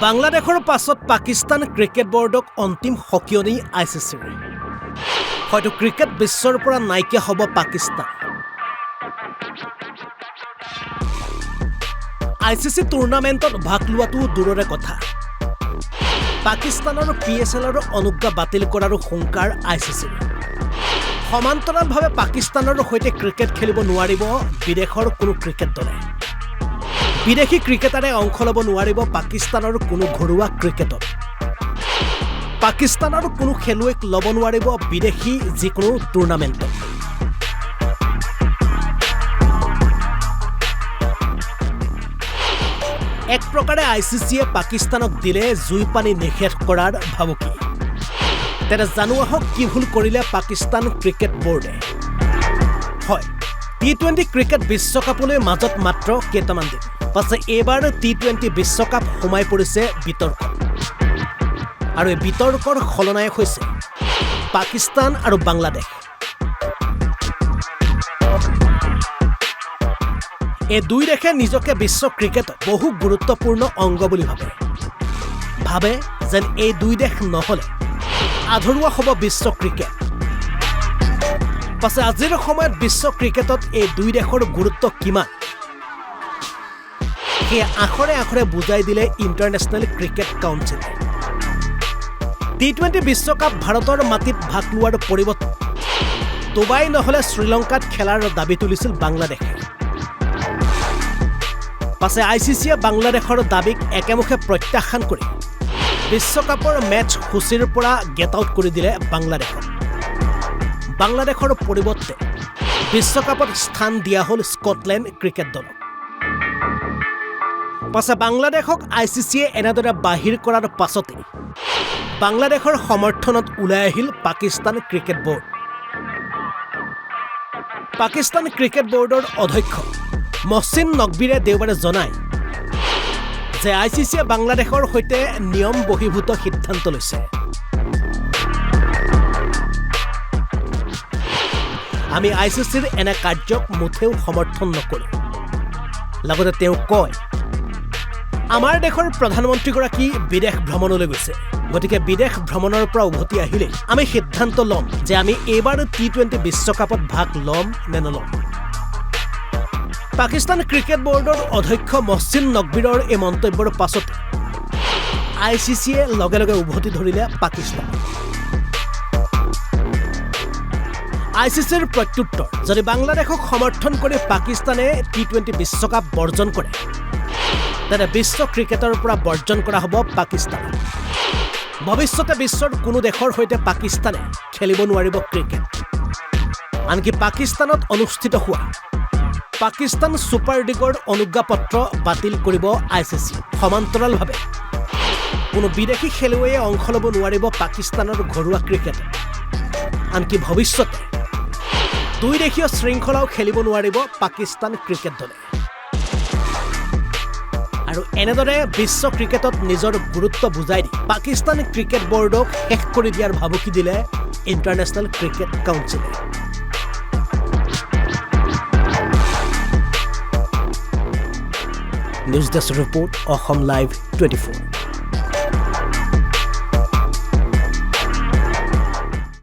বাংলাদেশৰ পাছত পাকিস্তান ক্ৰিকেট বোৰ্ডক অন্তিম হকিয়নি ICCৰ হয়তো ক্ৰিকেট বিশ্বৰ পৰা নাইকিয়া হ'ব পাকিস্তান। ICC টুৰ্ণামেণ্টত ভাগ লোৱাটো দূৰৰে কথা। পাকিস্তানৰ PSLৰ অনুজ্ঞা বাতিল কৰাৰ হুংকাৰ ICCৰ। সমান্তৰালভাৱে পাকিস্তানৰ সৈতে ক্ৰিকেট খেলিব নোৱাৰিব বিদেশৰ কোনো ক্ৰিকেট দলে। বিদেশী ক্ৰিকেটাৰে অংশ ল'ব নোৱাৰিব পাকিস্তানৰ কোনো ঘৰুৱা ক্ৰিকেটত। পাকিস্তানৰ কোনো খেলুৱৈক ল'ব নোৱাৰিব বিদেশী যিকোনো টুৰ্ণামেণ্টত। এক প্ৰকাৰে ICCয়ে পাকিস্তানক দিলে জুই পানী নিষেধ কৰাৰ ভাবুকি। তেনে জানো আহক কি ভুল কৰিলে পাকিস্তান ক্ৰিকেট বোৰ্ডে। হয়, T20 ক্ৰিকেট বিশ্বকাপলৈ মাজত মাত্ৰ কেইটামান দিন। পাছে এইবাৰ T20 বিশ্বকাপ সোমাই পৰিছে বিতৰ্ক। আৰু এই বিতৰ্কৰ খলনায়ক হৈছে পাকিস্তান আৰু বাংলাদেশ। এই দুই দেশে নিজকে বিশ্ব ক্ৰিকেটত বহু গুৰুত্বপূৰ্ণ অংগ বুলি ভাবে যেন এই দুই দেশ নহ'লে আধৰুৱা হ'ব বিশ্ব ক্ৰিকেট। পাছে আজিৰ সময়ত বিশ্ব ক্ৰিকেটত এই দুই দেশৰ গুৰুত্ব কিমান সেয়া আখৰে আখৰে বুজাই দিলে ইণ্টাৰনেশ্যনেল ক্ৰিকেট কাউন্সিলে। T20 বিশ্বকাপ ভাৰতৰ মাটিত ভাগ লোৱাৰ পৰিৱৰ্তে ডুবাই নহ'লে শ্ৰীলংকাত খেলাৰ দাবী তুলিছিল বাংলাদেশে। পাছে ICCয়ে বাংলাদেশৰ দাবীক একেমুখে প্ৰত্যাখ্যান কৰি বিশ্বকাপৰ মেচ সূচীৰ পৰা গেট আউট কৰি দিলে বাংলাদেশক। বাংলাদেশৰ পৰিৱৰ্তে বিশ্বকাপত স্থান দিয়া হ'ল স্কটলেণ্ড ক্ৰিকেট দলক। পাছে বাংলাদেশক ICCয়ে এনেদৰে বাহিৰ কৰাৰ পাছতে বাংলাদেশৰ সমৰ্থনত ওলাই আহিল Pakistan cricket board. Pakistan cricket বোৰ্ডৰ অধ্যক্ষ মহচিন নকবীৰে দেওবাৰে জনায় যে ICCয়ে বাংলাদেশৰ সৈতে নিয়ম বহিৰ্ভূত সিদ্ধান্ত লৈছে। আমি ICCৰ এনে কাৰ্যক মুঠেও সমৰ্থন নকৰোঁ। লগতে তেওঁ কয়, আমাৰ দেশৰ প্ৰধানমন্ত্ৰীগৰাকী বিদেশ ভ্ৰমণলৈ গৈছে। গতিকে বিদেশ ভ্ৰমণৰ পৰা উভতি আহিলে আমি সিদ্ধান্ত ল'ম যে আমি এইবাৰ T20 বিশ্বকাপত ভাগ ল'ম নে নল'ম। পাকিস্তান ক্ৰিকেট বোৰ্ডৰ অধ্যক্ষ মহচিন নকবীৰৰ এই মন্তব্যৰ পাছতে ICCয়ে লগে লগে উভতি ধৰিলে পাকিস্তান। ICCৰ প্ৰত্যুত্তৰ, যদি বাংলাদেশক সমৰ্থন কৰি পাকিস্তানে T20 বিশ্বকাপ বৰ্জন কৰে তেনে বিশ্ব ক্ৰিকেটৰ পৰা বৰ্জন কৰা হ'ব পাকিস্তান। ভৱিষ্যতে বিশ্বৰ কোনো দেশৰ সৈতে পাকিস্তানে খেলিব নোৱাৰিব ক্ৰিকেট। আনকি পাকিস্তানত অনুষ্ঠিত হোৱা পাকিস্তান ছুপাৰ লীগৰ অনুজ্ঞাপত্ৰ বাতিল কৰিব ICC। সমান্তৰালভাৱে কোনো বিদেশী খেলুৱৈয়ে অংশ ল'ব নোৱাৰিব পাকিস্তানৰ ঘৰুৱা ক্ৰিকেটত। আনকি ভৱিষ্যতে দুই দেশীয় শৃংখলাও খেলিব নোৱাৰিব পাকিস্তান ক্ৰিকেট দলে। আৰু এনেদৰে বিশ্ব ক্ৰিকেটত নিজৰ গুৰুত্ব বুজাই দি পাকিস্তান ক্ৰিকেট বোৰ্ডক শেষ কৰি দিয়াৰ ভাবুকি দিলে ইণ্টাৰনেশ্যনেল ক্ৰিকেট কাউন্সিলে। News desk report, Assam live 24।